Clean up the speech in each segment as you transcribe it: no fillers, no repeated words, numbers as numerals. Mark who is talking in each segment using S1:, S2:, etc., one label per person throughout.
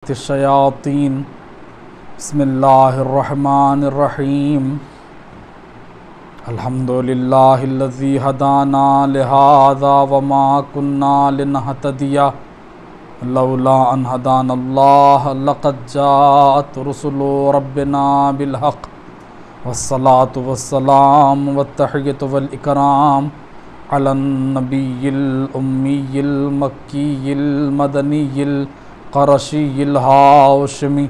S1: शयातीन बिस्मिल्लाहिर्रहमानिर्रहीम अल्हम्दुलिल्लाहिल्लज़ी हदाना लिहाज़ा वमा कुन्ना लिनहतदिया लौला अन हदानल्लाह लक़द जाअत रुसुलु रब्बिना बिलहक़ वस्सलातु वस्सलाम वत्तहिय्यतु वल इकराम अलन नबिय्यिल उम्मिय्यिल मक्किय्यिल मदनिय्यिल क़रशिय्यिल हाशिमी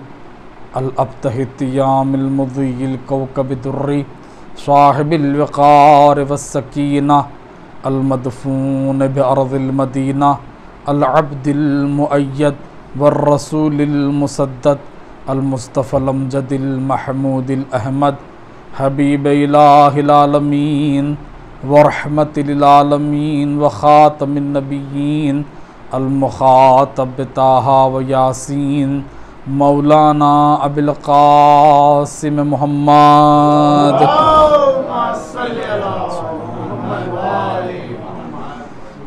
S1: अल अब्तहित्यामिल मुज़िय्यिल कौकबिद्दुर्री साहिबिल वक़ार वस्सकीना अल मदफून बिअर्ज़िल मदीना अल अब्दिल मुअय्यद वर्रसूलिल मुसद्दद अल मुस्तफ़ल अमजदिल महमूदिल अहमद हबीब इलाहिल आलमीन व रहमतिल आलमीन व ख़ातमिन नबिय्यीन अल मुख़ातब ताहा व यासीन मौलाना अबिल क़ासिम मुहम्मद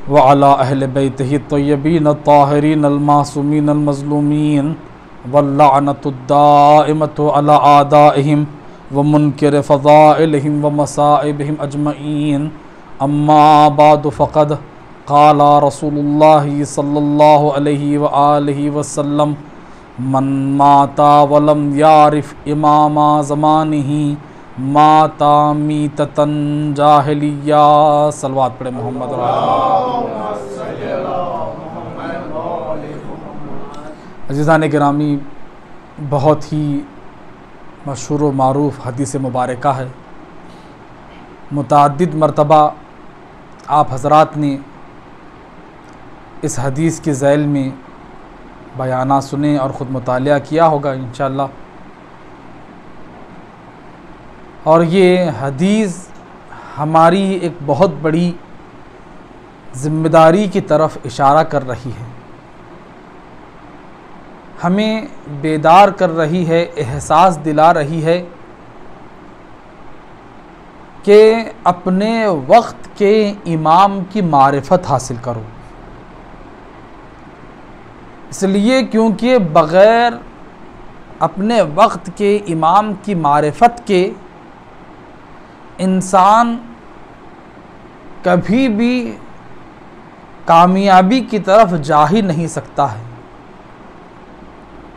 S1: व अला अहले बैतिही तय्यबीन ताहिरीन अल मासूमीन अल मज़लूमीन वल्लअनतुद्दाइमतु अला आदाइहिम व मुनकिर फ़ज़ाइलिहिम व मसाइबिहिम अजमईन अम्मा बाद फ़क़द क़ाला रसूलुल्लाहि सल्लल्लाहु अलैहि व आलिहि वसल्लम मन माता वलम यारिफ इमामा ज़मानिही माता मीततन जाहिलिया। सलवात पढ़े मोहम्मद। अज़ीज़ान गिरामी, बहुत ही मशहूर व मारूफ़ हदीस मुबारका है। मुतअद्दिद मरतबा आप हज़रात ने इस हदीस के ज़ैल में बयाना सुने और ख़ुद मुतालिया किया होगा इंशाअल्लाह। और ये हदीस हमारी एक बहुत बड़ी ज़िम्मेदारी की तरफ इशारा कर रही है, हमें बेदार कर रही है, एहसास दिला रही है कि अपने वक्त के इमाम की मारिफत हासिल करो। इसलिए क्योंकि बग़ैर अपने वक्त के इमाम की मारिफत के इंसान कभी भी कामयाबी की तरफ जा ही नहीं सकता है,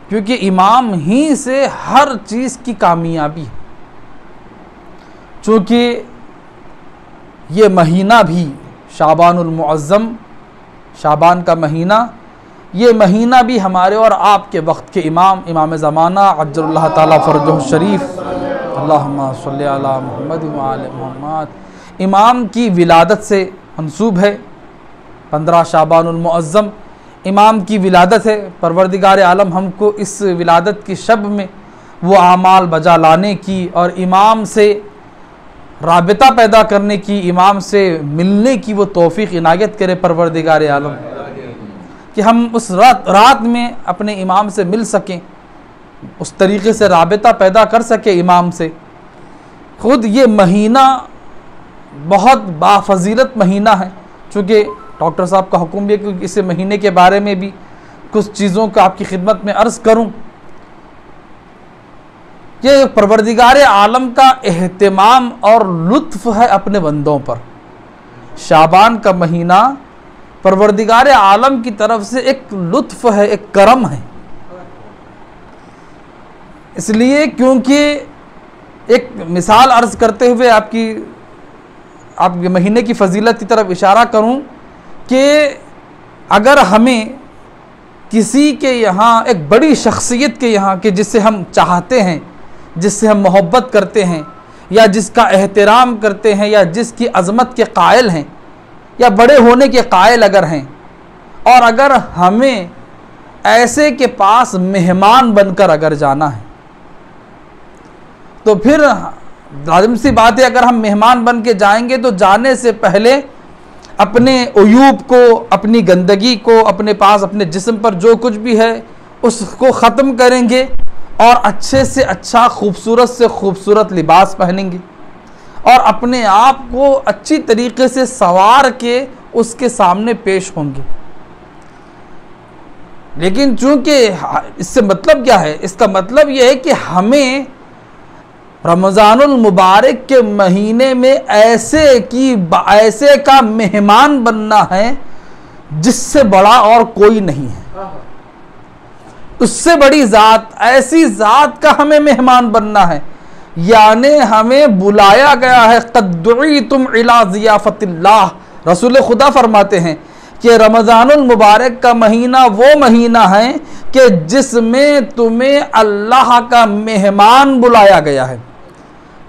S1: क्योंकि इमाम ही से हर चीज़ की कामयाबी है। चूँकि ये महीना भी शाबानुल मुअज़्ज़म, शाबान का महीना, ये महीना भी हमारे और आपके वक्त के इमाम ज़माना अज्जलल्लाहु ताला फ़रजहु शरीफ अल्लाहुम्मा सल्लि अला मुहम्मद व आले मुहम्मद इमाम की विलादत से मंसूब है। 15 शाबानुल मुअज़्ज़म इमाम की विलादत है। परवरदिगार आलम हमको इस विलादत की शब में वो आमाल बजा लाने की और इमाम से राबिता पैदा करने की, इमाम से मिलने की वो तौफ़ीक़ इनायत करे परवरदिगार आलम, कि हम उस रात में अपने इमाम से मिल सकें, उस तरीक़े से राबिता पैदा कर सके इमाम से। ख़ुद ये महीना बहुत बाफ़ज़ीलत महीना है। चूँकि डॉक्टर साहब का हुक्म भी है कि इस महीने के बारे में भी कुछ चीज़ों का आपकी खिदमत में अर्ज़ करूँ। ये परवरदिगार आलम का एहतिमाम और लुत्फ़ है अपने बंदों पर। शाबान का महीना परवरदिगार आलम की तरफ से एक लुत्फ़ है, एक करम है। इसलिए क्योंकि एक मिसाल अर्ज़ करते हुए आपके महीने की फ़जीलत की तरफ इशारा करूं कि अगर हमें किसी के यहाँ, एक बड़ी शख्सियत के यहाँ, कि जिसे हम चाहते हैं, जिससे हम मोहब्बत करते हैं, या जिसका एहतराम करते हैं, या जिसकी अज़मत के कायल हैं, या बड़े होने के कायल अगर हैं, और अगर हमें ऐसे के पास मेहमान बनकर अगर जाना है, तो फिर लाज़िम सी बात है, अगर हम मेहमान बन के जाएंगे तो जाने से पहले अपने उयूब को, अपनी गंदगी को, अपने पास अपने जिस्म पर जो कुछ भी है उसको ख़त्म करेंगे और अच्छे से अच्छा, खूबसूरत से खूबसूरत लिबास पहनेंगे और अपने आप को अच्छी तरीके से संवार के उसके सामने पेश होंगे। लेकिन चूंकि इससे मतलब क्या है, इसका मतलब यह है कि हमें रमज़ानुल मुबारक के महीने में ऐसे का मेहमान बनना है जिससे बड़ा और कोई नहीं है। उससे बड़ी ज़ात, ऐसी ज़ात का हमें मेहमान बनना है। यानी हमें बुलाया गया है, क़द दुईतुम इला ज़ियाफ़तिल्लाह। रसूल खुदा फरमाते हैं कि रमज़ानुल मुबारक का महीना वो महीना है कि जिसमें तुम्हें अल्लाह का मेहमान बुलाया गया है।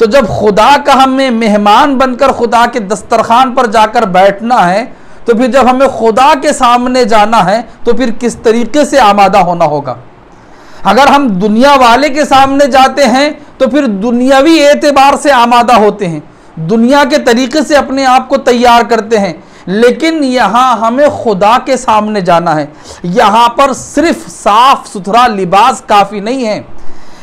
S1: तो जब खुदा का हमें मेहमान बनकर खुदा के दस्तरखान पर जाकर बैठना है, तो फिर जब हमें खुदा के सामने जाना है तो फिर किस तरीके से आमादा होना होगा। अगर हम दुनिया वाले के सामने जाते हैं तो फिर दुनियावी एतबार से आमादा होते हैं, दुनिया के तरीके से अपने आप को तैयार करते हैं। लेकिन यहाँ हमें खुदा के सामने जाना है। यहाँ पर सिर्फ साफ सुथरा लिबास काफ़ी नहीं है,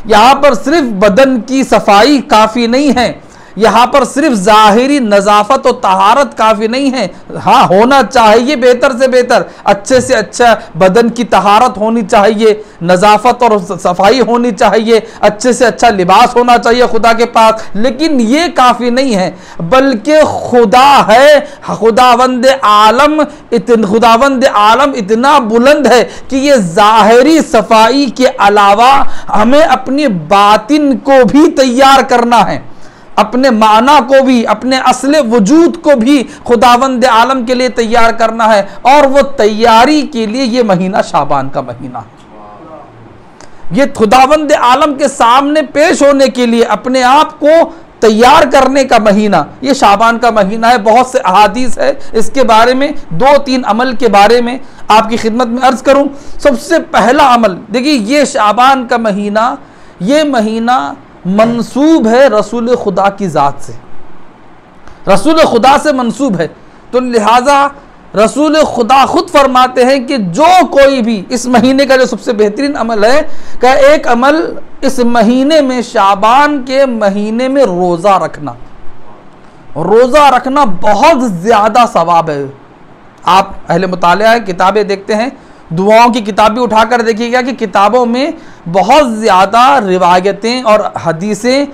S1: यहाँ पर सिर्फ बदन की सफाई काफ़ी नहीं है, यहाँ पर सिर्फ ज़ाहिरी नज़ाफ़त और तहारत काफ़ी नहीं है। हाँ, होना चाहिए बेहतर से बेहतर, अच्छे से अच्छा बदन की तहारत होनी चाहिए, नज़ाफ़त और सफाई होनी चाहिए, अच्छे से अच्छा लिबास होना चाहिए खुदा के पास। लेकिन ये काफ़ी नहीं है, बल्कि खुदा है, खुदावंद आलम इतना बुलंद है कि ये ज़ाहिरी सफाई के अलावा हमें अपनी बातिन को भी तैयार करना है, अपने माना को भी, अपने असले वजूद को भी खुदावंद आलम के लिए तैयार करना है। और वो तैयारी के लिए ये महीना शाबान का महीना है। ये खुदावंद आलम के सामने पेश होने के लिए अपने आप को तैयार करने का महीना ये शाबान का महीना है। बहुत से अहादीस है इसके बारे में। 2-3 अमल के बारे में आपकी खिदमत में अर्ज करूं। सबसे पहला अमल देखिए, ये शाबान का महीना, ये महीना मंसूब है रसूल खुदा की ज़ात से, रसूल खुदा से मंसूब है। तो लिहाजा रसूल खुदा खुद फरमाते हैं कि जो कोई भी इस महीने का जो सबसे बेहतरीन अमल है का एक अमल इस महीने में, शाबान के महीने में रोज़ा रखना। रोज़ा रखना बहुत ज़्यादा सवाब है। आप अहले मुतालिया किताबें देखते हैं, दुआओं की किताबें उठाकर देखिएगा कि किताबों में बहुत ज़्यादा रिवायतें और हदीसें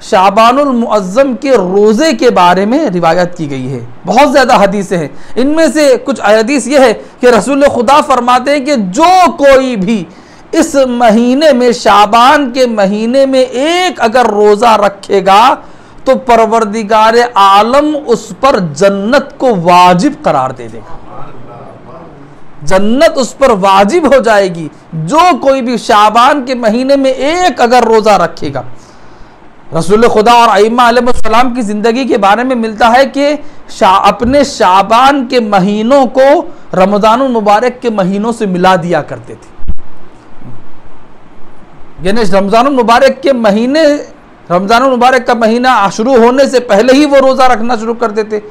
S1: शाबानुल मुअज़्ज़म के रोज़े के बारे में रिवायत की गई है। बहुत ज़्यादा हदीसें हैं। इनमें से कुछ हदीस ये है कि रसूल खुदा फरमाते हैं कि जो कोई भी इस महीने में, शाबान के महीने में एक अगर रोज़ा रखेगा तो परवरदिगार आलम उस पर जन्नत को वाजिब करार दे देगा, जन्नत उस पर वाजिब हो जाएगी। जो कोई भी शाबान के महीने में एक अगर रोज़ा रखेगा। रसूल खुदा और अइम्मा अलैहिस्सलाम की ज़िंदगी के बारे में मिलता है कि अपने शाबान के महीनों को रमज़ानुल मुबारक के महीनों से मिला दिया करते थे। यानी रमज़ानुल मुबारक के महीने, रमज़ानुल मुबारक का महीना शुरू होने से पहले ही वो रोज़ा रखना शुरू कर देते।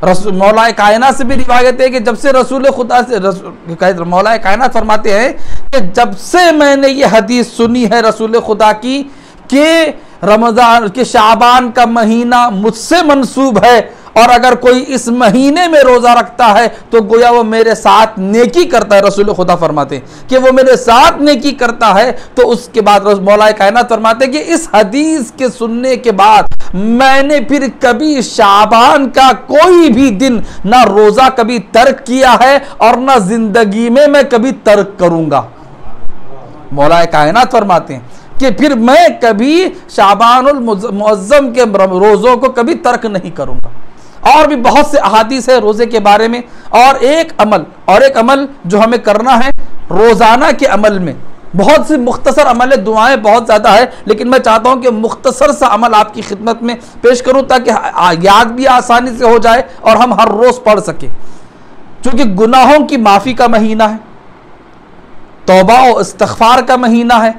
S1: मौलाए कायनात से भी रिवायत है कि जब से रसूल खुदा से मौलाए कायनात फरमाते हैं कि जब से मैंने ये हदीस सुनी है रसूल खुदा की कि रमज़ान के शाबान का महीना मुझसे मंसूब है और अगर कोई इस महीने में रोज़ा रखता है तो गोया वो मेरे साथ नेकी करता है। रसूल खुदा फरमाते हैं कि वो मेरे साथ नेकी करता है। तो उसके बाद मौलाए कायनात फरमाते हैं कि इस हदीस के सुनने के बाद मैंने फिर कभी शाबान का कोई भी दिन ना रोज़ा कभी तर्क किया है और ना जिंदगी में मैं कभी तर्क करूँगा। मौलाए कायनात फरमाते हैं कि फिर मैं कभी शाबानुल मुअज़्ज़म के रोज़ों को कभी तर्क नहीं करूँगा। और भी बहुत से अहादीस है रोज़े के बारे में। और एक अमल जो हमें करना है रोज़ाना के अमल में, बहुत सी मुख्तसर अमल है, दुआएं बहुत ज़्यादा है, लेकिन मैं चाहता हूं कि मुख्तसर सा अमल आपकी खिदमत में पेश करूं ताकि याद भी आसानी से हो जाए और हम हर रोज़ पढ़ सकें। क्योंकि गुनाहों की माफ़ी का महीना है, तौबा और इस्तिग़फ़ार का महीना है।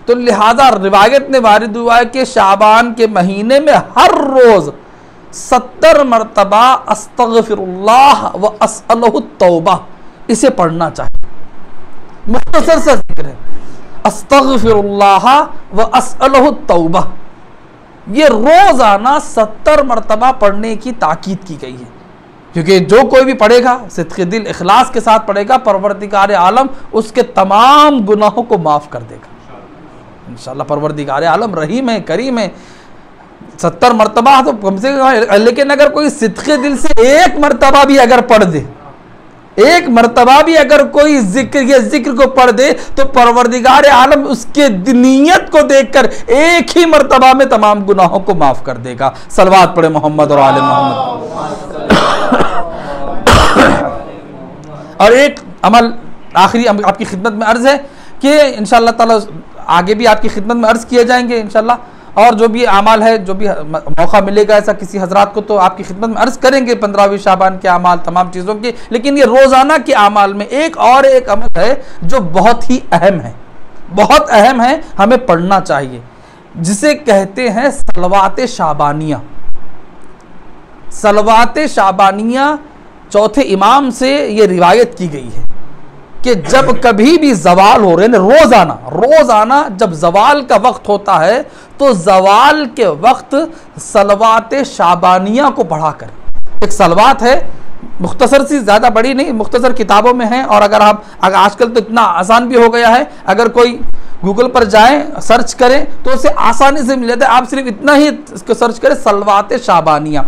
S1: तो लिहाजा रिवायत में वारिद हुआ है कि शाबान के महीने में हर रोज़ 70 मरतबा अस्तग़फिरुल्लाह व अस्अलहु तौबा इसे पढ़ना चाहिए। मुख्तसर सा जिक्र है, अस्तग़फिरुल्लाह व अस्अलहु तौबा। ये रोज़ाना 70 मरतबा पढ़ने की ताकीद की गई है। क्योंकि जो कोई भी पढ़ेगा सिद्क़ दिल इखलास के साथ पढ़ेगा, परवरदिगार आलम उसके तमाम गुनाहों को माफ़ कर देगा इंशाअल्लाह। परवरदिगार आलम रहीम है, करीम है। 70 मरतबा तो कम से कम, लेकिन अगर कोई सिद्क़ दिल से एक मरतबा भी अगर पढ़ दे, एक मरतबा भी अगर कोई जिक्र को पढ़ दे, तो परवरदिगार आलम उसके नीयत को देखकर एक ही मरतबा में तमाम गुनाहों को माफ कर देगा। सलवात पढ़े मोहम्मद और आले मोहम्मद। और एक अमल आखिरी आपकी खिदमत में अर्ज है कि इंशाअल्लाह ताला आगे भी आपकी खिदमत में अर्ज किए जाएंगे इंशाअल्लाह, और जो भी अमाल है, जो भी मौका मिलेगा ऐसा किसी हजरात को, तो आपकी खिदमत में अर्ज करेंगे 15वीं शाबान के अमाल तमाम चीज़ों के। लेकिन ये रोज़ाना के अमाल में एक अमल है जो बहुत ही अहम है, बहुत अहम है, हमें पढ़ना चाहिए, जिसे कहते हैं सलवात शाबानिया। सलवात शाबानिया चौथे इमाम से ये रिवायत की गई है कि जब कभी भी जवाल हो रहे हैं, रोज़ाना जब जवाल का वक्त होता है, तो जवाल के वक्त सलवात शाबानिया को पढ़ा कर। एक सलवात है, मुख्तसर सी, ज़्यादा बड़ी नहीं, मुख्तसर किताबों में है। और अगर आजकल तो इतना आसान भी हो गया है, अगर कोई गूगल पर जाएं, सर्च करें तो उसे आसानी से मिल जाता है। आप सिर्फ इतना ही इसको सर्च करें, सलवात शाबानिया,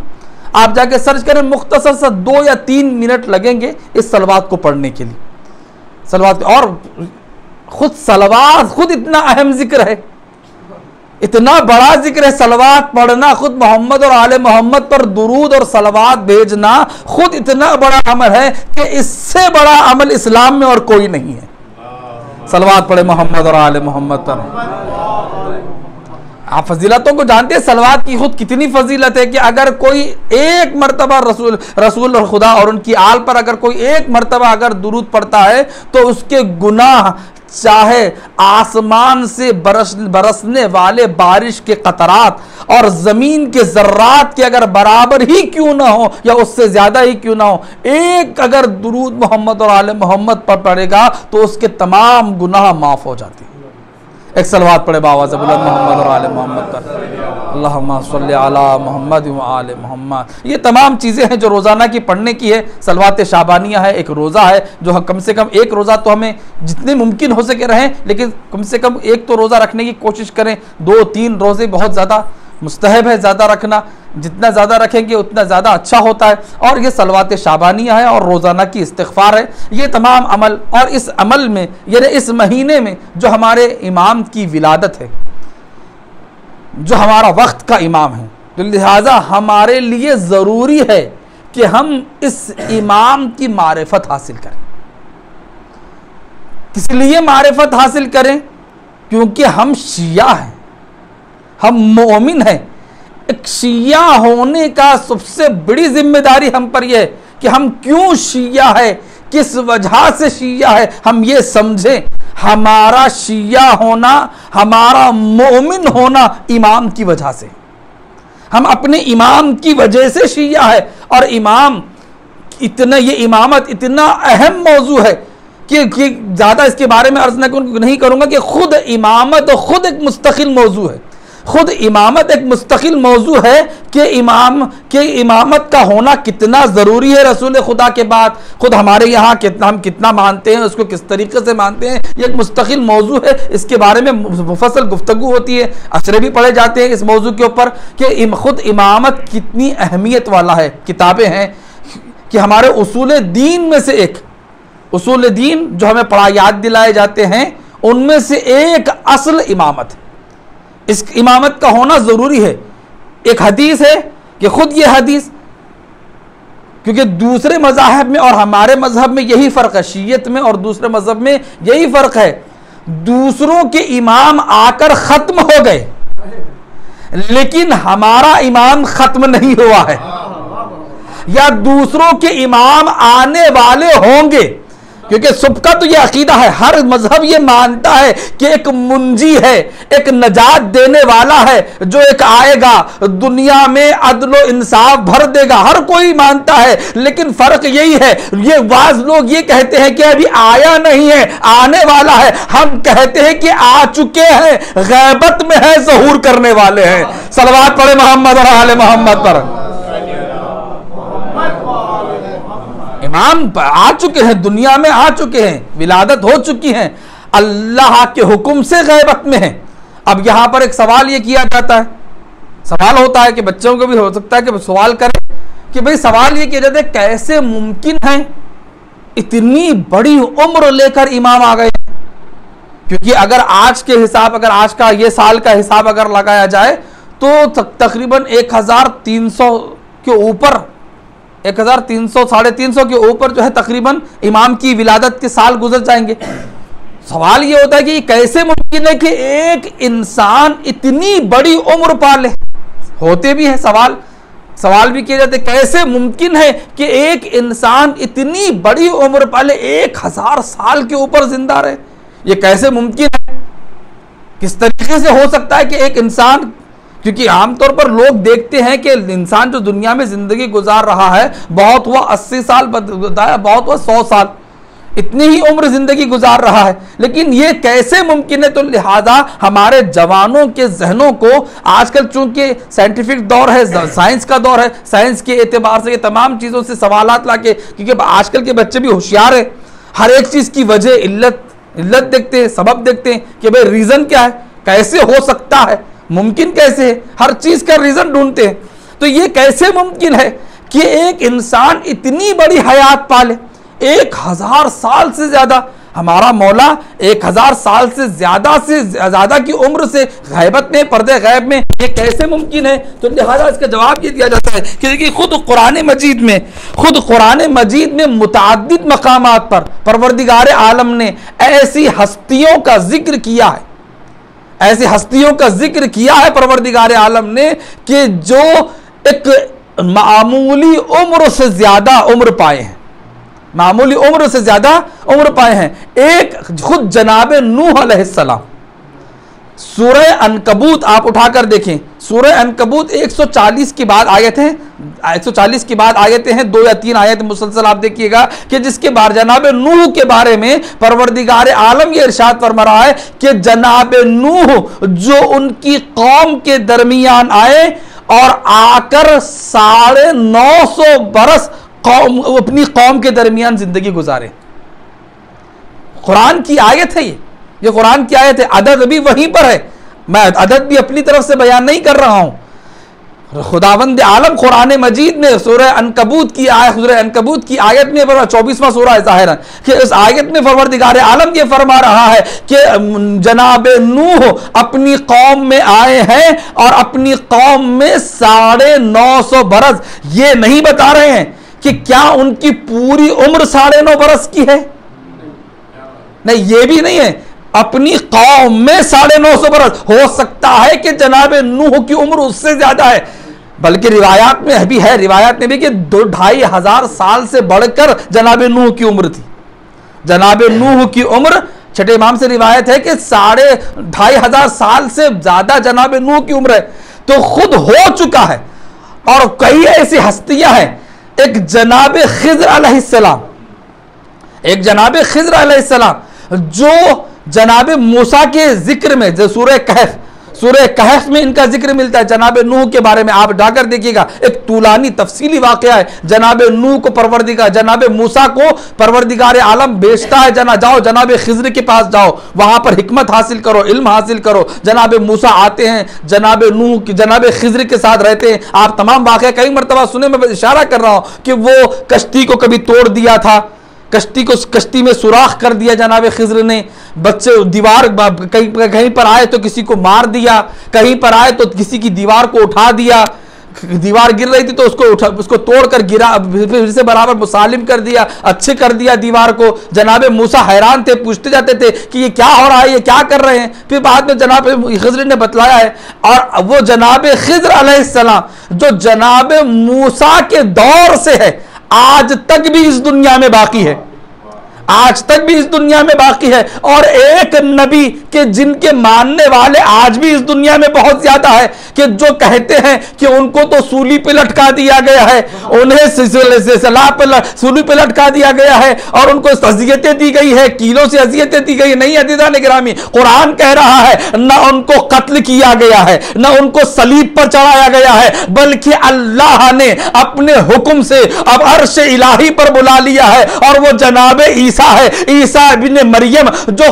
S1: आप जाके सर्च करें, मुख्तसर से 2 या 3 मिनट लगेंगे इस सलवात को पढ़ने के लिए। सलवात, और खुद सलवात खुद इतना अहम जिक्र है, इतना बड़ा जिक्र है। सलवात पढ़ना, खुद मोहम्मद और आले मोहम्मद पर दुरूद और सलवात भेजना खुद इतना बड़ा अमल है कि इससे बड़ा अमल इस्लाम में और कोई नहीं है। सलवात पढ़े मोहम्मद और आले मोहम्मद पर। आप फजीलतों को जानते हैं, सलवात की खुद कितनी फजीलत है कि अगर कोई एक मरतबा रसूल और खुदा और उनकी आल पर अगर कोई एक मरतबा अगर दुरूद पढ़ता है, तो उसके गुनाह चाहे आसमान से बरसने वाले बारिश के कतरात और ज़मीन के ज़र्रात के अगर बराबर ही क्यों ना हो या उससे ज़्यादा ही क्यों ना हो, एक अगर दुरूद मोहम्मद और आले मोहम्मद पर पढ़ेगा तो उसके तमाम गुनाह माफ़ हो जाते हैं। एक सलवात पढ़े बावाज़ बुलंद मोहम्मद और आले मोहम्मद पर। अल्लाहुम्मा सल्ली अला मोहम्मद व आले मोहम्मद। ये तमाम चीज़ें हैं जो रोज़ाना की पढ़ने की है। सलवात शाबानिया है, एक रोज़ा है जो कम से कम एक रोज़ा तो हमें जितने मुमकिन हो सके रहें, लेकिन कम से कम एक तो रोज़ा रखने की कोशिश करें। 2-3 रोज़े बहुत ज़्यादा मुस्तहब है ज़्यादा रखना, जितना ज़्यादा रखेंगे उतना ज़्यादा अच्छा होता है। और ये सलवात शाबानिया है और रोज़ाना की इस्तिग़फ़ार है। ये तमाम अमल, और इस अमल में यानी इस महीने में जो हमारे इमाम की विलादत है, जो हमारा वक्त का इमाम है, तो लिहाजा हमारे लिए ज़रूरी है कि हम इस इमाम की मारिफत हासिल करें। किस लिए मारिफत हासिल करें? क्योंकि हम शिया हैं, हम मोमिन हैं। एक शिया होने का सबसे बड़ी जिम्मेदारी हम पर यह है कि हम क्यों शिया है, किस वजह से शिया है, हम ये समझें। हमारा शिया होना, हमारा मोमिन होना इमाम की वजह से, हम अपने इमाम की वजह से शिया है। और इमाम इतना, ये इमामत इतना अहम मौजू है कि ज़्यादा इसके बारे में अर्ज नहीं करूँगा कि खुद इमामत खुद एक मुस्तकिल मौजू है। खुद इमामत एक मुस्तकिल मौजू है कि इमामत का होना कितना ज़रूरी है रसूल खुदा के बाद। खुद हमारे यहाँ हम कितना मानते हैं, उसको किस तरीके से मानते हैं, ये एक मुस्तकिल मौजू है। इसके बारे में मुफस्सल गुफ्तगू होती है, असरे भी पढ़े जाते हैं इस मौजू के ऊपर कि खुद इमामत कितनी अहमियत वाला है। किताबें हैं कि हमारे उसूल दीन में से एक, उसूल दीन जो हमें पढ़ा याद दिलाए जाते हैं, उनमें से एक असल इमामत है। इस इमामत का होना ज़रूरी है। एक हदीस है कि खुद ये हदीस, क्योंकि दूसरे मज़ाहब में और हमारे मज़हब में यही फ़र्क है, शीयत में और दूसरे मज़हब में यही फ़र्क है, दूसरों के इमाम आकर ख़त्म हो गए लेकिन हमारा इमाम ख़त्म नहीं हुआ है, या दूसरों के इमाम आने वाले होंगे। क्योंकि सबका तो ये अकीदा है, हर मजहब ये मानता है कि एक मुंजी है, एक नजात देने वाला है, जो एक आएगा दुनिया में अदलो इंसाफ भर देगा, हर कोई मानता है। लेकिन फर्क यही है, ये वाज लोग ये कहते हैं कि अभी आया नहीं है, आने वाला है। हम कहते हैं कि आ चुके हैं, गैबत में है, ज़हूर करने वाले हैं। सलवात पढ़े मोहम्मद और आले मोहम्मद पर। इमाम आ चुके हैं, दुनिया में आ चुके हैं, विलादत हो चुकी है, अल्लाह के हुक्म से गैबत में है। अब यहां पर एक सवाल ये किया जाता है, सवाल होता है कि बच्चों को भी हो सकता है कि सवाल करें कि भाई सवाल ये किया जाता है कैसे मुमकिन है इतनी बड़ी उम्र लेकर इमाम आ गए। क्योंकि अगर आज के हिसाब, अगर आज का ये साल का हिसाब अगर लगाया जाए तो तकरीबन 1300 के ऊपर, 1300 350 के ऊपर जो है तकरीबन इमाम की विलादत के साल गुजर जाएंगे। सवाल ये होता है कि कैसे मुमकिन है कि एक इंसान इतनी बड़ी उम्र पाले। होते भी है सवाल भी किए जाते, कैसे मुमकिन है कि एक इंसान इतनी बड़ी उम्र पाले, 1000 साल के ऊपर जिंदा रहे, ये कैसे मुमकिन है? किस तरीके से हो सकता है कि एक इंसान, क्योंकि आमतौर पर लोग देखते हैं कि इंसान जो दुनिया में जिंदगी गुजार रहा है, बहुत हुआ 80 साल बताया, बहुत हुआ 100 साल, इतनी ही उम्र जिंदगी गुजार रहा है, लेकिन ये कैसे मुमकिन है? तो लिहाजा हमारे जवानों के जहनों को आजकल, चूंकि साइंटिफिक दौर है, साइंस का दौर है, साइंस के एतबार से ये तमाम चीज़ों से सवालात लाके, क्योंकि आजकल के बच्चे भी होशियार है, हर एक चीज़ की वजह इल्लत देखते हैं, सबब देखते हैं कि भाई रीज़न क्या है, कैसे हो सकता है, मुमकिन कैसे है, हर चीज़ का रीज़न ढूंढते हैं। तो ये कैसे मुमकिन है कि एक इंसान इतनी बड़ी हयात पाले, 1000 साल से ज्यादा, हमारा मौला 1000 साल से ज्यादा की उम्र से गैबत में, पर्दे गैब में, ये कैसे मुमकिन है? तो लिहाजा इसका जवाब ये दिया जाता है कि देखिए खुद कुरान मजीद में मुतअद्दिद मकामात पर परवरदिगार आलम ने ऐसी हस्तियों का जिक्र किया है, ऐसी हस्तियों का जिक्र किया है परवरदिगार आलम ने कि जो एक मामूली उम्र से ज्यादा उम्र पाए हैं, मामूली उम्र से ज्यादा उम्र पाए हैं। एक खुद जनाब नूह अलैहिस्सलाम, सूरह अनकबूत आप उठाकर देखें, सूरह अनकबूत 140 की बात आयत है, 140 की बात आयतें हैं, 2 या 3 आयत मुसलसल आप देखिएगा कि जिसके बारे जनाब नूह के बारे में परवरदिगार आलम ये इरशाद फरमा रहा है कि जनाब नूह जो उनकी कौम के दरमियान आए और आकर 950 बरस अपनी कौम के दरमियान जिंदगी गुजारे। कुरान की आयत है, ये कुरान की आयत है, अदद भी वहीं पर है, मैं अदद भी अपनी तरफ से बयान नहीं कर रहा हूं। खुदावंद आलम कुरान मजीद में सूरह अनकबूत की आयत में 24वां सूरह है ज़ाहिरन, कि इस आयत में परवरदिगार आलम ये फरमा रहा है कि जनाब नूह अपनी कौम में आए हैं और अपनी कौम में 950 बरस, ये नहीं बता रहे हैं कि क्या उनकी पूरी उम्र 9.5 बरस की है, नहीं, ये भी नहीं है, अपनी कौम में 950 बरस। हो सकता है कि जनाब नूह की उम्र उससे ज्यादा है, बल्कि रिवायात में भी है, रिवायात में भी कि 2-2.5 साल से बढ़कर जनाब नूह की उम्र थी। जनाब नूह की उम्र, छठे इमाम से रिवायत है कि 2.5 साल से ज्यादा जनाब नूह की उम्र है। तो खुद हो चुका है, और कई ऐसी हस्तियां हैं, एक जनाब खिज़्र अलैहिस्सलाम, एक जनाब खिज़्र अलैहिस्सलाम जो जनाब मूसा के जिक्र में, जो सूरह कहफ में इनका जिक्र मिलता है, जनाब नूह के बारे में आप जाकर देखिएगा, एक तूलानी तफसीली वाक़या है। जनाब नूह को जनाब मूसा को परवरदिगार आलम भेजता है, जाओ जनाब खिज़्र के पास जाओ, वहां पर हिकमत हासिल करो, इल्म हासिल करो। जनाब मूसा आते हैं, जनाब नूह जनाब खिज़्र के साथ रहते हैं। आप तमाम वाक़या कई मरतबा सुने, मैं इशारा कर रहा हूं कि वो कश्ती को कभी तोड़ दिया था, कश्ती में सुराख कर दिया जनाब खिज़्र ने, बच्चे दीवार कहीं पर आए तो किसी को मार दिया, कहीं पर आए तो किसी की दीवार को उठा दिया, दीवार गिर रही थी तो उसको तोड़कर गिरा, फिर से बराबर मुसालिम कर दिया, अच्छे कर दिया दीवार को। जनाब मूसा हैरान थे, पूछते जाते थे कि ये क्या हो रहा है, ये क्या कर रहे हैं। फिर बाद में जनाब खिज़्र ने बतलाया है, और वो जनाब खिज़्र अलैहिस्सलाम जो जनाब मूसा के दौर से है, आज तक भी इस दुनिया में बाकी है, आज तक भी इस दुनिया में बाकी है, और एक नबी के जिनके मानने वाले आज भी इस दुनिया में बहुत ज्यादा है, कि जो कहते हैं कि उनको तो सूली पे लटका दिया गया है, उन्हें सिलसिला पे सूली पे लटका दिया गया है, और उनको अजियतें दी गई है, कीलों से अजियतें दी गई। नहीं अज़ीज़ान गिरामी, कुरान कह रहा है न उनको कत्ल किया गया है, न उनको सलीब पर चढ़ाया गया है, बल्कि अल्लाह ने अपने हुक्म से अब अर्श इलाही पर बुला लिया है, और वो जनाब ईसा है, ईसा इब्ने मरियम, जो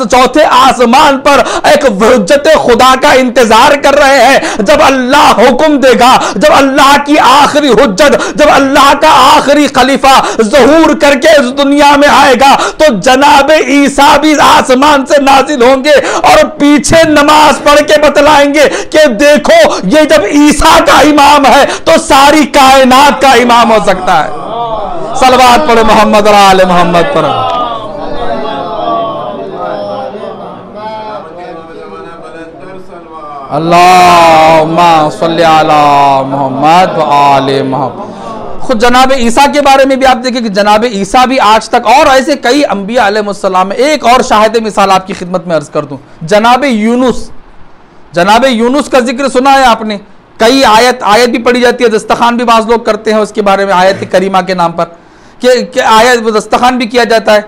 S1: चौथे आसमान पर एक हुज्जत खुदा का इंतजार कर रहे हैं। जब अल्लाह हुक्म देगा, जब अल्लाह की आखिरी हुज्जत, जब अल्लाह का आखिरी खलीफा ज़हूर करके इस दुनिया में आएगा, तो जनाब ईसा भी आसमान से नाजिल होंगे और पीछे नमाज पढ़ के बतलाएंगे कि देखो ये जब ईसा का इमाम है तो सारी कायनात का इमाम हो सकता है। सलवात पढ़े मोहम्मद और आले मोहम्मद पर। अल्लाहुम्मा सल्ली अला मोहम्मद व आले मोहम्मद। खुद जनाब ईसा के बारे में भी आप देखिए कि जनाब ईसा भी आज तक, और ऐसे कई अंबिया अलैहिस्सलाम में। एक और शाहिद मिसाल आपकी खिदमत में अर्ज कर दूं, जनाब यूनुस का जिक्र सुना है आपने। कई आयत भी पढ़ी जाती है, दस्तखान भी बाज लोग करते हैं उसके बारे में, आयत करीमा के नाम पर कि आयत दस्तखान भी किया जाता है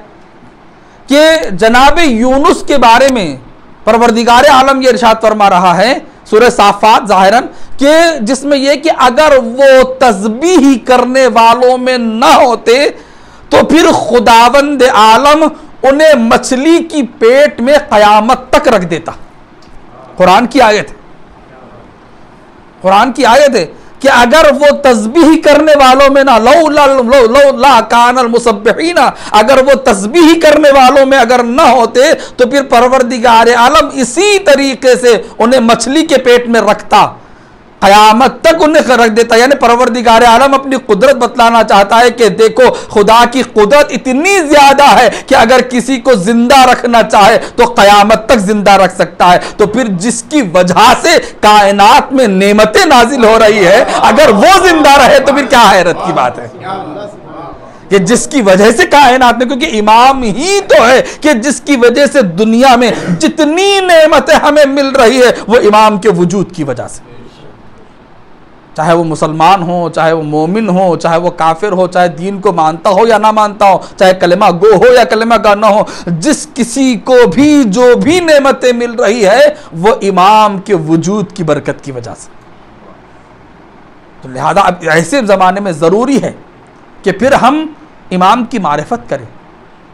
S1: कि जनाब यूनुस के बारे में परवरदिगार आलम ये इरशाद फरमा रहा है सूरह साफात ज़ाहिरन कि जिसमें यह कि अगर वो तस्बीह करने वालों में न होते तो फिर खुदावंद आलम उन्हें मछली की पेट में कयामत तक रख देता। कुरान की आयत है कि अगर वो तस्बीह करने वालों में ना लौला कानल मुसब्बिहीना, अगर वो तस्बीह करने वालों में अगर न होते तो फिर परवरदिगार आलम इसी तरीके से उन्हें मछली के पेट में रखता, कयामत तक उन्हें रख देता। यानी परवरदिगार आलम अपनी कुदरत बतलाना चाहता है कि देखो खुदा की कुदरत इतनी ज्यादा है कि अगर किसी को जिंदा रखना चाहे तो कयामत तक जिंदा रख सकता है। तो फिर जिसकी वजह से कायनात में नेमतें नाजिल हो रही है, अगर वो जिंदा रहे तो फिर क्या हैरत की बात है कि जिसकी वजह से कायनात में, क्योंकि इमाम ही तो है कि जिसकी वजह से दुनिया में जितनी नेमतें हमें मिल रही है वो इमाम के वजूद की वजह से। चाहे वो मुसलमान हो, चाहे वो मोमिन हो, चाहे वो काफिर हो, चाहे दीन को मानता हो या ना मानता हो, चाहे कलमा गो हो या कलमा गा ना हो, जिस किसी को भी जो भी नेमतें मिल रही है वो इमाम के वजूद की बरकत की वजह से। तो लिहाजा अब ऐसे ज़माने में ज़रूरी है कि फिर हम इमाम की मारिफत करें,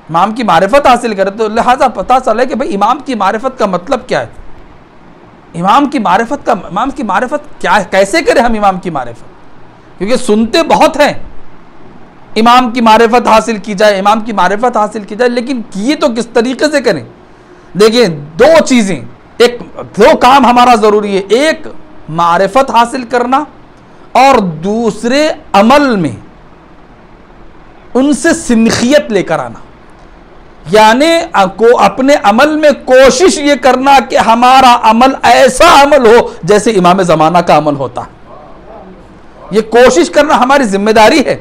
S1: इमाम की मारिफत हासिल करें। तो लिहाजा पता चले कि भाई इमाम की मारिफत का मतलब क्या है, इमाम की मारिफत क्या है, कैसे करें हम इमाम की मारिफत। क्योंकि सुनते बहुत हैं इमाम की मारिफत हासिल की जाए, इमाम की मारिफत हासिल की जाए, लेकिन किए तो किस तरीके से करें। देखिए दो चीज़ें, दो काम हमारा ज़रूरी है, एक मारिफत हासिल करना और दूसरे अमल में उनसे सिनखियत लेकर आना। यानी अपने अमल में कोशिश ये करना कि हमारा अमल ऐसा अमल हो जैसे इमाम ज़माना का अमल होता। ये कोशिश करना हमारी जिम्मेदारी है।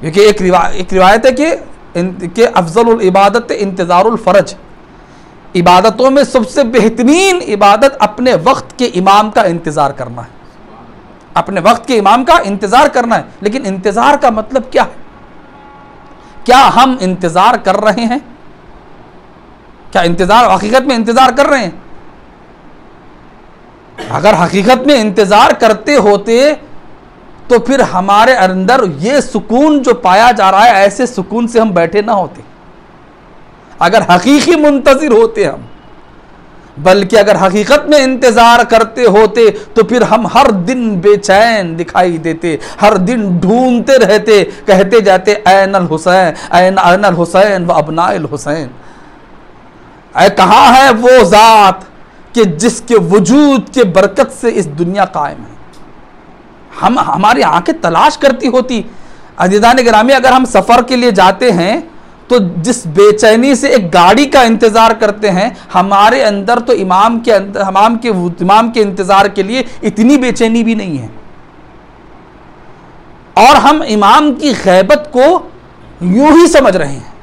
S1: क्योंकि एक रिवायत है कि अफजलुल इबादत इंतज़ारुल फ़रज, इबादतों में सबसे बेहतरीन इबादत अपने वक्त के इमाम का इंतज़ार करना है, अपने वक्त के इमाम का इंतज़ार करना है। लेकिन इंतज़ार का मतलब क्या है? क्या हम इंतज़ार कर रहे हैं? क्या इंतज़ार हकीकत में इंतज़ार कर रहे हैं? अगर हकीकत में इंतज़ार करते होते तो फिर हमारे अंदर ये सुकून जो पाया जा रहा है, ऐसे सुकून से हम बैठे ना होते। अगर हकीकी मुंतज़िर होते हम, बल्कि अगर हकीकत में इंतज़ार करते होते तो फिर हम हर दिन बेचैन दिखाई देते, हर दिन ढूंढते रहते, कहते जाते ऐनल हुसैन, ऐनल हुसैन व अबनाइल हुसैन। कहाँ है वो ज़ात कि जिसके वजूद के बरकत से इस दुनिया कायम है। हमारी आंखें तलाश करती होती। अज़ीज़ान गिरामी, अगर हम सफ़र के लिए जाते हैं तो जिस बेचैनी से एक गाड़ी का इंतज़ार करते हैं, हमारे अंदर तो इमाम के इंतज़ार के लिए इतनी बेचैनी भी नहीं है। और हम इमाम की गैबत को यूं ही समझ रहे हैं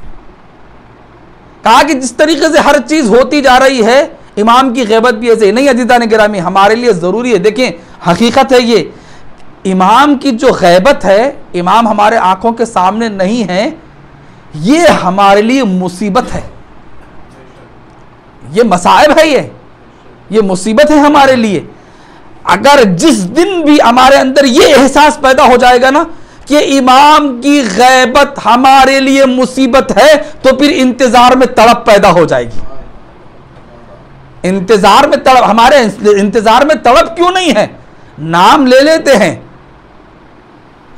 S1: कहा कि जिस तरीके से हर चीज़ होती जा रही है, इमाम की ग़ैबत भी ऐसे ही नहीं। अज़ीज़ान गिरामी, हमारे लिए ज़रूरी है, देखें हकीकत है ये, इमाम की जो ग़ैबत है, इमाम हमारे आँखों के सामने नहीं है, ये हमारे लिए मुसीबत है, ये मसाइब है, ये मुसीबत है हमारे लिए। अगर जिस दिन भी हमारे अंदर ये एहसास पैदा हो जाएगा ना कि इमाम की ग़ैबत हमारे लिए मुसीबत है, तो फिर इंतजार में तड़प पैदा हो जाएगी। इंतजार में तड़प, हमारे इंतजार में तड़प क्यों नहीं है? नाम ले लेते हैं,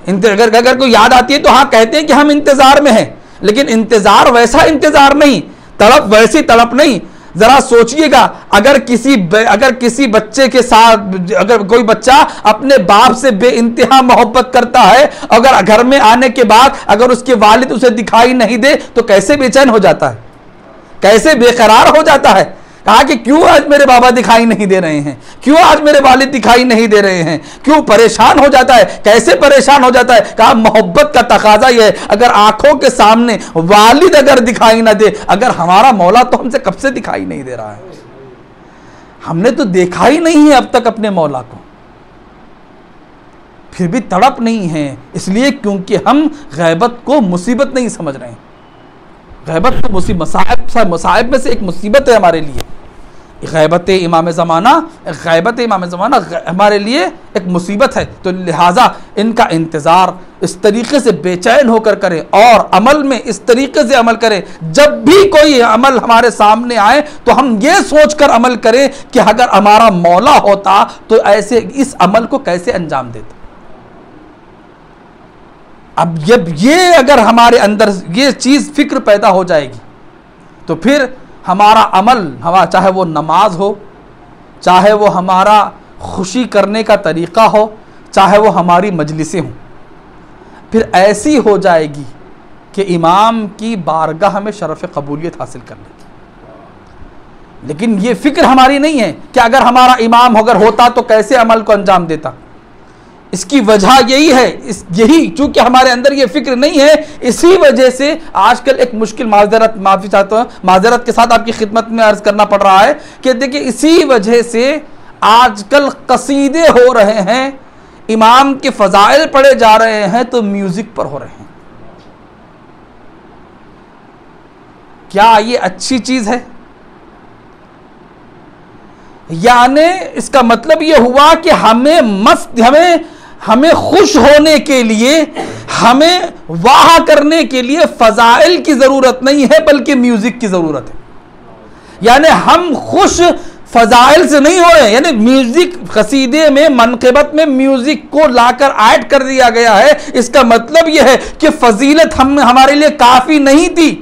S1: अगर कोई याद आती है तो हाँ कहते हैं कि हम इंतजार में हैं, लेकिन इंतजार वैसा इंतजार नहीं, तड़प वैसी तड़प नहीं। जरा सोचिएगा, अगर किसी बच्चे के साथ, अगर कोई बच्चा अपने बाप से बेइंतहा मोहब्बत करता है, अगर घर में आने के बाद अगर उसके वालिद उसे दिखाई नहीं दे तो कैसे बेचैन हो जाता है, कैसे बेकरार हो जाता है। कहा कि क्यों आज मेरे बाबा दिखाई नहीं दे रहे हैं, क्यों आज मेरे वालिद दिखाई नहीं दे रहे हैं, क्यों परेशान हो जाता है, कैसे परेशान हो जाता है। कहा मोहब्बत का तकाजा यह है, अगर आंखों के सामने वालिद अगर दिखाई ना दे, अगर हमारा मौला तो हमसे कब से दिखाई नहीं दे रहा है, हमने तो देखा ही नहीं है अब तक अपने मौला को, फिर भी तड़प नहीं है। इसलिए क्योंकि हम ग़ैबत को मुसीबत नहीं समझ रहे हैं। ग़ैबत तो मसाइब में से एक मुसीबत है हमारे लिए। ग़ैबत इमाम ज़माना हमारे लिए एक मुसीबत है। तो लिहाजा इनका इंतज़ार इस तरीके से बेचैन होकर करें और अमल में इस तरीके से अमल करें, जब भी कोई अमल हमारे सामने आए तो हम ये सोचकर अमल करें कि अगर हमारा मौला होता तो ऐसे इस अमल को कैसे अंजाम देता। अब ये अगर हमारे अंदर ये चीज़ फिक्र पैदा हो जाएगी तो फिर हमारा अमल, चाहे वो नमाज हो, चाहे वो हमारा खुशी करने का तरीक़ा हो, चाहे वो हमारी मजलिसें हों, फिर ऐसी हो जाएगी कि इमाम की बारगाह में शरफ़ कबूलियत हासिल कर लेगी। लेकिन ये फ़िक्र हमारी नहीं है कि अगर हमारा इमाम अगर होता तो कैसे अमल को अंजाम देता। इसकी वजह यही है, यही चूंकि हमारे अंदर ये फिक्र नहीं है, इसी वजह से आजकल एक मुश्किल माफ़ी चाहता हूँ, माजरत के साथ आपकी खिदमत में अर्ज़ करना पड़ रहा है कि देखिए इसी वजह से आजकल कसीदे हो रहे हैं, इमाम के फ़ज़ाइल पढ़े जा रहे हैं तो म्यूज़िक पर हो रहे हैं। क्या ये अच्छी चीज़ है? यानी इसका मतलब ये हुआ कि हमें खुश होने के लिए, हमें वाह करने के लिए फ़ज़ाइल की ज़रूरत नहीं है बल्कि म्यूज़िक की ज़रूरत है। यानी हम खुश फ़ज़ाइल से नहीं हो रहे हैं, यानी म्यूज़िक कसीदे में मनक़िबत में म्यूज़िक को लाकर ऐड कर दिया गया है। इसका मतलब यह है कि फ़जीलत हमारे लिए काफ़ी नहीं थी,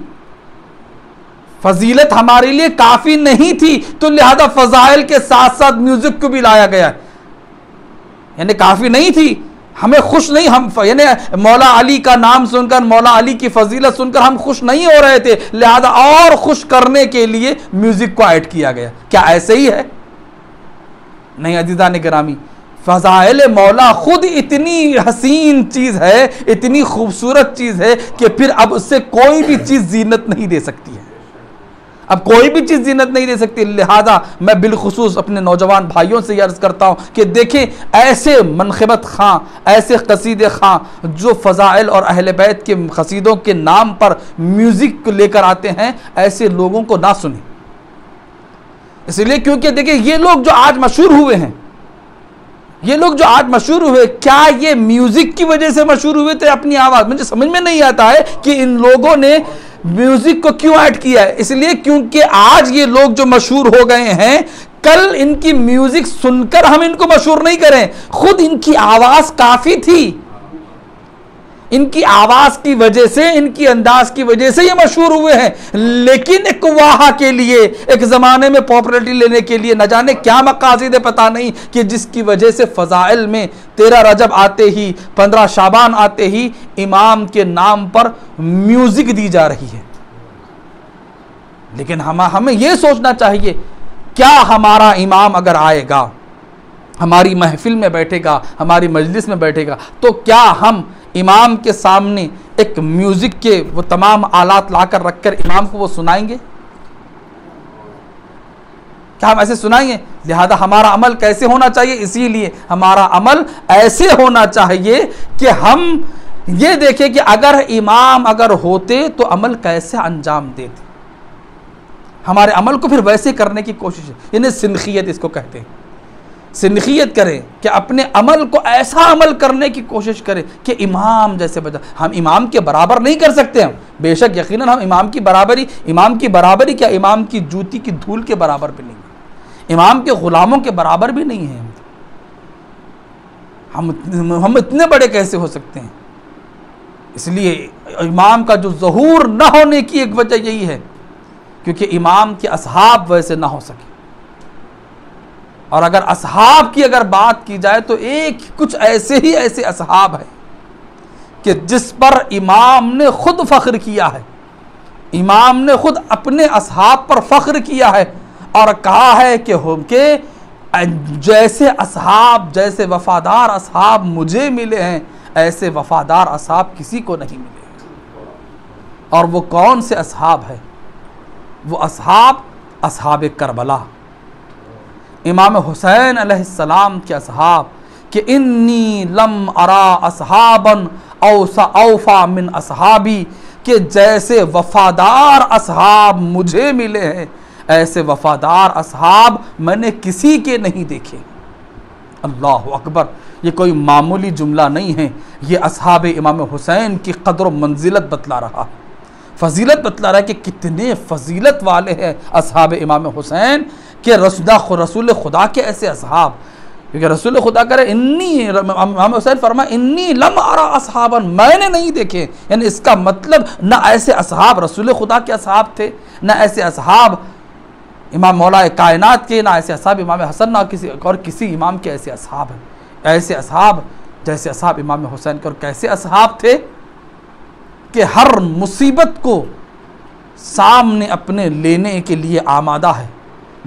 S1: फजीलत हमारे लिए काफ़ी नहीं थी, तो लिहाजा फ़ज़ाइल के साथ साथ म्यूज़िक को भी लाया गया। यानी काफ़ी नहीं थी, हमें खुश नहीं, हम यानी मौला अली का नाम सुनकर, मौला अली की फजीलत सुनकर हम खुश नहीं हो रहे थे, लिहाजा और खुश करने के लिए म्यूज़िक को ऐड किया गया। क्या ऐसे ही है? नहीं अज़ीज़ान गिरामी, फ़ज़ाइल मौला खुद इतनी हसीन चीज़ है, इतनी खूबसूरत चीज़ है कि फिर अब उससे कोई भी चीज़ ज़ीनत नहीं दे सकती है, अब कोई भी चीज़ ज़ीनत नहीं दे सकती। लिहाजा मैं बिलखुसूस अपने नौजवान भाइयों से अर्ज़ करता हूँ कि देखें ऐसे मनक़िबत खां, ऐसे कसीदे खां जो फ़ज़ाइल और अहले बैत के कसीदों के नाम पर म्यूज़िक को लेकर आते हैं, ऐसे लोगों को ना सुने। इसलिए क्योंकि देखिए ये लोग जो आज मशहूर हुए हैं, ये लोग जो आज मशहूर हुए, क्या ये म्यूज़िक की वजह से मशहूर हुए थे? अपनी आवाज़, मुझे समझ में नहीं आता है कि इन लोगों ने म्यूजिक को क्यों ऐड किया है। इसलिए क्योंकि आज ये लोग जो मशहूर हो गए हैं, कल इनकी म्यूजिक सुनकर हम इनको मशहूर नहीं करें, खुद इनकी आवाज काफी थी, इनकी आवाज की वजह से, इनकी अंदाज की वजह से ये मशहूर हुए हैं। लेकिन एक वाह के लिए, एक जमाने में पॉपुलरिटी लेने के लिए, न जाने क्या मकासद है पता नहीं, कि जिसकी वजह से फ़ज़ाइल में 13 रजब आते ही, 15 शाबान आते ही इमाम के नाम पर म्यूजिक दी जा रही है। लेकिन हमें यह सोचना चाहिए, क्या हमारा इमाम अगर आएगा, हमारी महफिल में बैठेगा, हमारी मजलिस में बैठेगा, तो क्या हम इमाम के सामने एक म्यूज़िक के वो तमाम आलात लाकर रखकर इमाम को वो सुनाएंगे? क्या हम ऐसे सुनाएंगे? लिहाजा हमारा अमल कैसे होना चाहिए? इसीलिए हमारा अमल ऐसे होना चाहिए कि हम ये देखें कि अगर इमाम अगर होते तो अमल कैसे अंजाम देते, हमारे अमल को फिर वैसे करने की कोशिश, यानी सिनखियत इसको कहते हैं। सिनखियत करें कि अपने अमल को ऐसा अमल करने की कोशिश करें कि इमाम जैसे बजा। हम इमाम के बराबर नहीं कर सकते, हम बेशक यकीनन हम इमाम की बराबरी क्या, इमाम की जूती की धूल के बराबर भी नहीं, इमाम के गुलामों के बराबर भी नहीं है। हम इतने बड़े कैसे हो सकते हैं? इसलिए इमाम का जो ज़हूर न होने की एक वजह यही है क्योंकि इमाम के असहाब वैसे ना हो सके। और अगर असहाब की अगर बात की जाए तो कुछ ऐसे असहाब हैं कि जिस पर इमाम ने खुद फ़ख्र किया है, इमाम ने खुद अपने असहाब पर फ़ख्र किया है और कहा है कि जैसे असहाब, जैसे वफ़ादार असहाब मुझे मिले हैं, ऐसे वफ़ादार असहाब किसी को नहीं मिले। और वो कौन से असहाब है? वो असहाब करबला, इमाम हुसैन अलैहिस्सलाम के असहाब, कि इन्नी लम अरा असहाबन औफा मिन असहाबी, कि जैसे वफ़ादार असहाब मुझे मिले हैं ऐसे वफ़ादार असहाब मैंने किसी के नहीं देखे। अल्लाह अकबर, ये कोई मामूली जुमला नहीं है, ये असहाब इमाम हुसैन की क़द्र व मंजिलत बतला रहा है, फ़जीलत बतला रहा है कि कितने फ़जीलत वाले हैं असहाब इमाम हुसैन के। रसूल खुदा के ऐसे असहाब, क्योंकि रसूल खुदा करे इमाम हुसैन फरमा इन्नी लम अरा असहाबन, मैंने नहीं देखे, यानी इसका मतलब न ऐसे असहाब रसूल खुदा के असहाब थे, न ऐसे असहाब इमाम मौला कायनात के, ना ऐसे असहाब इमाम हसन, ना किसी इमाम के ऐसे असहाब हैं। ऐसे असहाब जैसे असहाब इमाम हुसैन के, और कैसे असहाब थे कि हर मुसीबत को सामने अपने लेने के लिए आमादा है,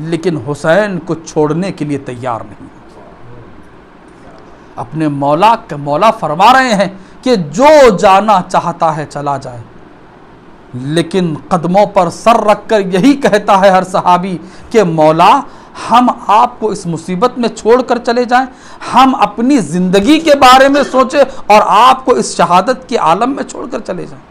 S1: लेकिन हुसैन को छोड़ने के लिए तैयार नहीं। अपने मौला फरमा रहे हैं कि जो जाना चाहता है चला जाए, लेकिन कदमों पर सर रखकर यही कहता है हर सहाबी कि मौला हम आपको इस मुसीबत में छोड़कर चले जाएं, हम अपनी ज़िंदगी के बारे में सोचें और आपको इस शहादत के आलम में छोड़कर चले जाएं।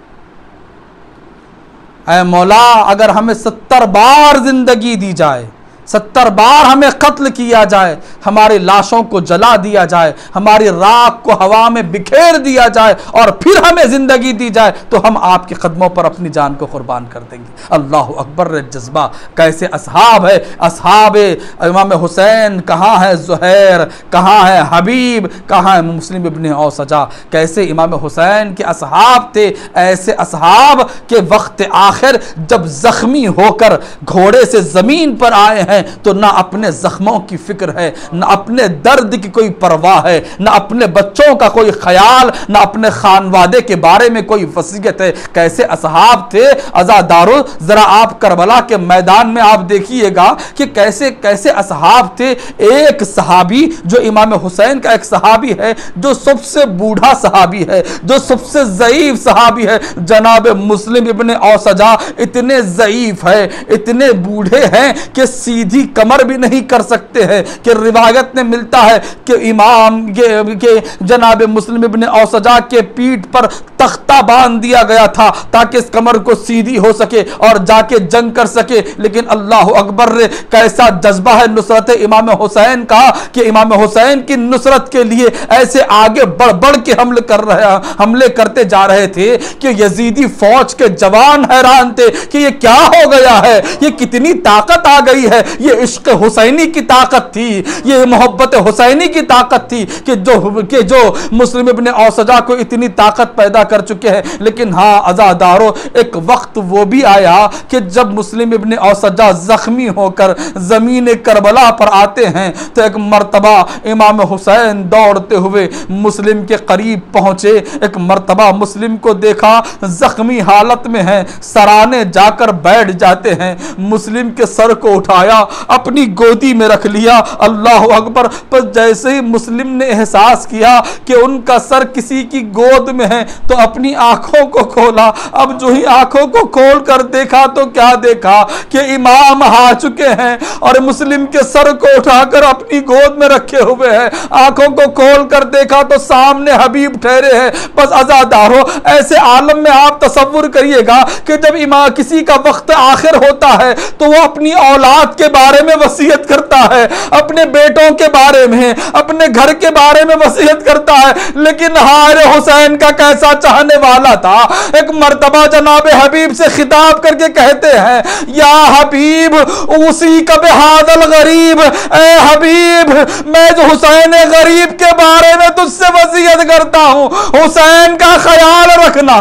S1: ऐ मौला, अगर हमें 70 बार ज़िंदगी दी जाए, 70 बार हमें कत्ल किया जाए, हमारी लाशों को जला दिया जाए, हमारी राख को हवा में बिखेर दिया जाए और फिर हमें ज़िंदगी दी जाए, तो हम आपके कदमों पर अपनी जान को कुर्बान कर देंगे। अल्लाह अकबर जज्बा, कैसे असहाब है। असहाब इमाम हुसैन कहाँ है? ज़ुहैर कहाँ है? हबीब कहाँ है? मुस्लिम इब्न औसजा, कैसे इमाम हुसैन के असहाब थे। ऐसे असहाब के वक्त आखिर जब ज़ख्मी होकर घोड़े से ज़मीन पर आए हैं तो ना अपने जख्मों की फिक्र है, ना अपने दर्द की कोई परवाह है, ना अपने बच्चों का कोई ख्याल, ना अपने खानवादे के बारे में कोई वसीयत है। कैसे असहाब थे अज़ादारो, जरा आप करबला के मैदान में आप देखिएगा कि कैसे कैसे असहाब थे। एक सहाबी जो इमाम हुसैन का एक सहाबी है, जो सबसे बूढ़ा सहाबी है, जो सबसे ज़ईफ सहाबी है, जनाब मुस्लिम इब्न औसजा इतने ज़ईफ है, इतने बूढ़े हैं कि सीधी कमर भी नहीं कर सकते हैं। कि रिवायत में मिलता है कि इमाम के जनाब मुस्लिम इब्न औसजा के पीठ पर तख्ता बांध दिया गया था ताकि इस कमर को सीधी हो सके और जाके जंग कर सके। लेकिन अल्लाह अकबर रे, कैसा जज्बा है नुसरत इमाम हुसैन का कि इमाम हुसैन की नुसरत के लिए ऐसे आगे बढ़ बढ़ के हमले करते जा रहे थे कि यजीदी फौज के जवान हैरान थे कि ये क्या हो गया है, ये कितनी ताकत आ गई है। ये इश्क हुसैनी की ताकत थी, ये मोहब्बत हुसैनी की ताकत थी कि जो मुस्लिम इब्न औसजा को इतनी ताकत पैदा कर चुके हैं। लेकिन हाँ अज़ादारो, एक वक्त वो भी आया कि जब मुस्लिम इब्न औसजा जख्मी होकर ज़मीन करबला पर आते हैं तो एक मर्तबा इमाम हुसैन दौड़ते हुए मुस्लिम के करीब पहुंचे। एक मर्तबा मुस्लिम को देखा जख्मी हालत में है, सराने जाकर बैठ जाते हैं। मुस्लिम के सर को उठाया, अपनी गोदी में रख लिया। अल्लाह अकबर। पर जैसे ही मुस्लिम ने एहसास किया कि उनका सर किसी की गोद में है तो अपनी आंखों को खोला। अब जो ही आंखों को खोल कर देखा तो क्या देखा कि इमाम आ चुके हैं और मुस्लिम के सर को उठाकर अपनी गोद में रखे हुए हैं। आंखों को खोल कर देखा तो सामने हबीब ठहरे हैं। बस अज़ादार हो, ऐसे आलम में आप तसव्वुर करिएगा कि जब इमाम किसी का वक्त आखिर होता है तो वो अपनी औलाद के बारे में वसीयत करता है, अपने बेटों के बारे में, अपने घर के बारे में वसीयत करता है। लेकिन हारे हुसैन का कैसा चाहने वाला था। एक मर्तबा जनाब हबीब से खिताब करके कहते हैं, या हबीब उसी कब हादल गरीब, ए हबीब मैं जो हुसैन गरीब के बारे में तुझसे वसीयत करता हूं, हुसैन का ख्याल रखना।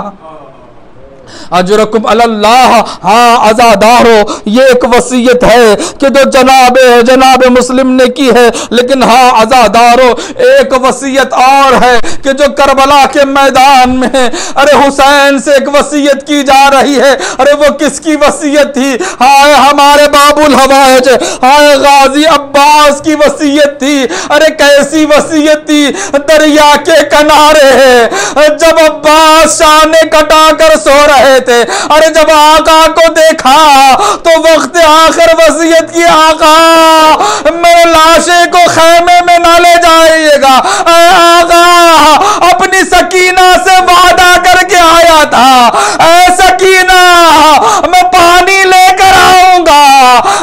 S1: अजरकुम अल्लाह। हाँ अज़ादारो, ये एक वसीयत है कि जो जनाब मुस्लिम ने की है। लेकिन हाँ अज़ादारो, एक वसीयत और है कि जो करबला के मैदान में अरे हुसैन से एक वसीयत की जा रही है। अरे वो किसकी वसीयत थी? हाय हमारे बाबुल हवाइज, हाय गाजी अब्बास की वसीयत थी। अरे कैसी वसीयत थी? दरिया के किनारे है, जब अब्बास शाह ने कटाकर सो रहे थे, अरे जब आका को देखा तो वक्त आखिर वसीयत की, आका मेरे लाशे को खेमे में ना ले जाइएगा। आका अपनी सकीना से वादा करके आया था, ऐ सकीना मैं पानी लेकर आऊंगा।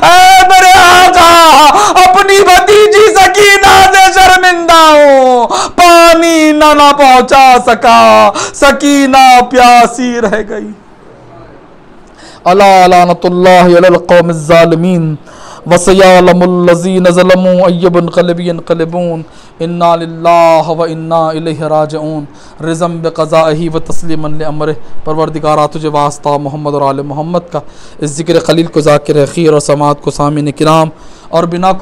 S1: ऐ मेरे आका अपनी भतीजी सकीना से शर्मिंदा हूं, पानी ना पहुंचा सका, सकीना प्यासी रह गई। अला लानतुल्लाहि अलल कौमिज़ ज़ालिमीन वसयअलमुल लज़ीना ज़लमू अय्युबन क़ल्बी यनक़लिबून इन्ना लिल्लाहि व इन्ना इलैहि राजिऊन रिज़म बिक़ज़ाइही व तस्लीमन लिअम्रिही। परवरदिगारा तुझे वास्ता मोहम्मद और आले मोहम्मद का इस ज़िक्र ख़लील को ज़ाकिर खीर और समात को सामिन किराम और बिना